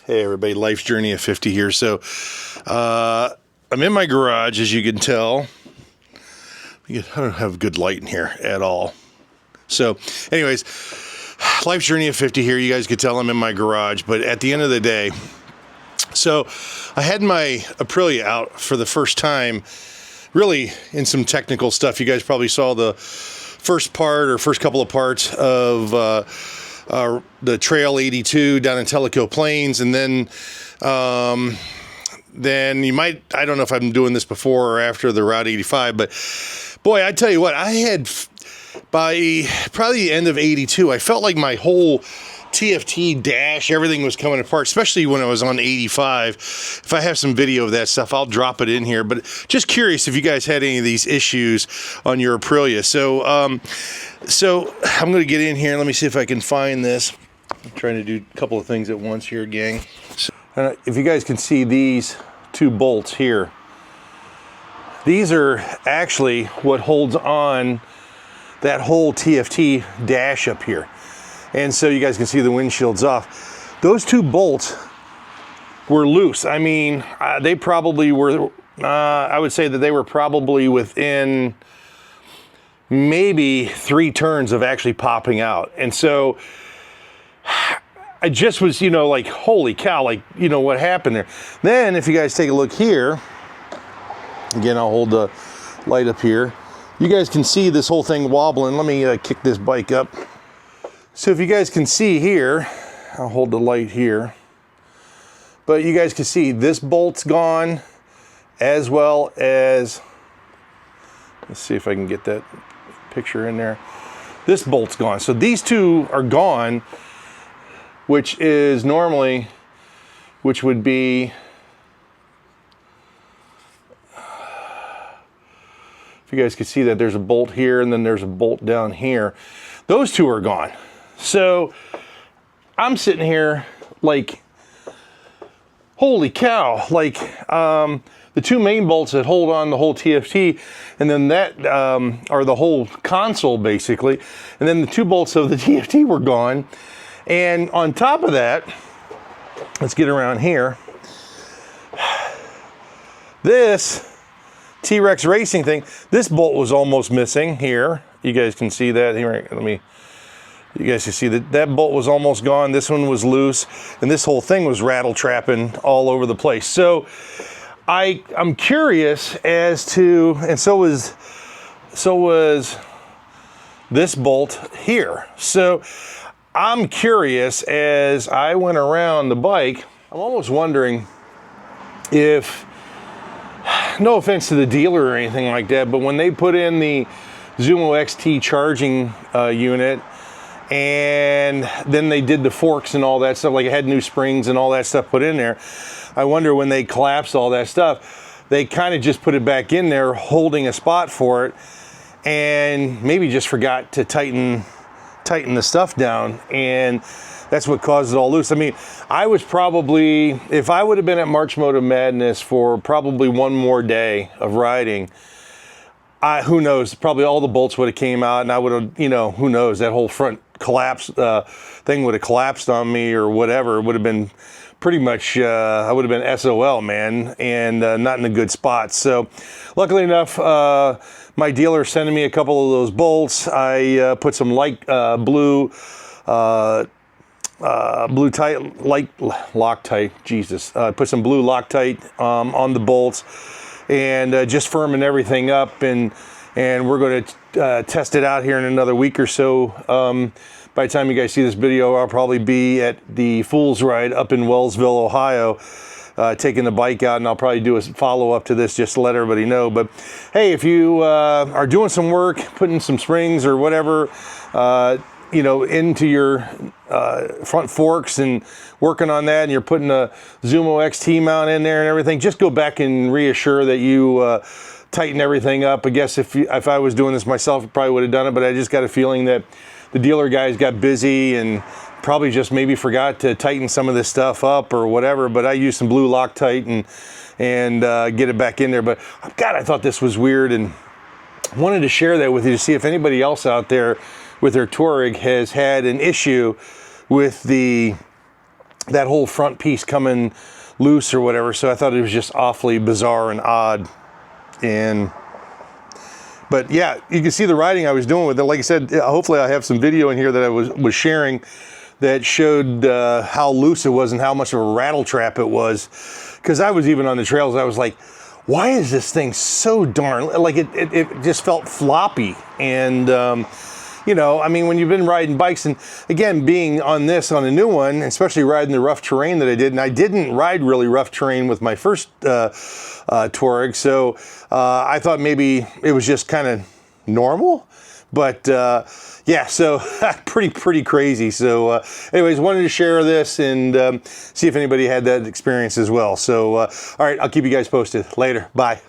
Hey everybody, Life's Journey of 50 here. So I'm in my garage, as you can tell. I don't have good light in here at all. So anyways, Life's Journey of 50 here. You guys could tell I'm in my garage, but at the end of the day, so I had my Aprilia out for the first time, really in some technical stuff. You guys probably saw the first couple of parts of the Trail 82 down in Tellico Plains, and then you might, I don't know if I'm doing this before or after the Route 85, but boy, I tell you what, I had, by probably the end of 82, I felt like my whole TFT dash, everything was coming apart, especially when I was on 85. If I have some video of that stuff, I'll drop it in here, but just curious if you guys had any of these issues on your Aprilia. So I'm going to get in here and let me see if I can find this. I'm trying to do a couple of things at once here, gang. So, if you guys can see these two bolts here, these are actually what holds on that whole TFT dash up here. And so you guys can see the windshield's off. Those two bolts were loose. I mean, they probably were, I would say that they were probably within maybe 3 turns of actually popping out. And so I just was, like, holy cow, like, what happened there? Then if you guys take a look here, again, I'll hold the light up here. You guys can see this whole thing wobbling. Let me kick this bike up. So if you guys can see here, I'll hold the light here, but you guys can see this bolt's gone, as well as, let's see if I can get that picture in there. This bolt's gone. So these two are gone, which is normally, which would be, if you guys can see that there's a bolt here and then there's a bolt down here. Those two are gone. So I'm sitting here like, holy cow, like the two main bolts that hold on the whole TFT, and then that are the whole console basically, and then the two bolts of the TFT were gone. And on top of that, let's get around here, this T-Rex racing thing, this bolt was almost missing here. You guys can see that here. You guys can see that bolt was almost gone. This one was loose, and this whole thing was rattle trapping all over the place. So I'm curious as to, and so was this bolt here. So I'm curious, as I went around the bike, I'm almost wondering if, no offense to the dealer or anything like that, but when they put in the Zumo XT charging unit, and then they did the forks and all that stuff, like it had new springs and all that stuff put in there, I wonder when they collapsed all that stuff, they kind of just put it back in there holding a spot for it, and maybe just forgot to tighten the stuff down, and that's what caused it all loose. I mean, I was probably, if I would have been at March Moto Madness for probably one more day of riding, who knows, probably all the bolts would have came out, and I would have, who knows, that whole front collapse thing would have collapsed on me or whatever. It would have been pretty much, I would have been SOL, man, and not in a good spot. So luckily enough, my dealer sending me a couple of those bolts. I put some light blue tight, light Loctite, Jesus. Put some blue Loctite on the bolts, and just firming everything up, and we're going to test it out here in another week or so. By the time you guys see this video, I'll probably be at the Fool's Ride up in Wellsville, Ohio, taking the bike out, and I'll probably do a follow-up to this just to let everybody know. But hey, if you are doing some work, putting some springs or whatever, into your front forks and working on that, and you're putting a Zumo XT mount in there and everything, just go back and reassure that you tighten everything up. I guess if I was doing this myself, I probably would have done it, but I just got a feeling that the dealer guys got busy and probably just maybe forgot to tighten some of this stuff up or whatever. But I used some blue Loctite and get it back in there. But God, I thought this was weird, and wanted to share that with you to see if anybody else out there with their Tuareg has had an issue with the that whole front piece coming loose or whatever. So I thought it was just awfully bizarre and odd. But yeah, you can see the riding I was doing with it. Like I said, hopefully I have some video in here that I was sharing that showed how loose it was and how much of a rattle trap it was. Because I was even on the trails, I was like, why is this thing so darn, like it just felt floppy. And you know, I mean, when you've been riding bikes, and again, being on a new one, especially riding the rough terrain that I did, and I didn't ride really rough terrain with my first Tuareg, so I thought maybe it was just kind of normal, but yeah, so pretty crazy. So anyways, wanted to share this and see if anybody had that experience as well. So all right, I'll keep you guys posted. Later, bye.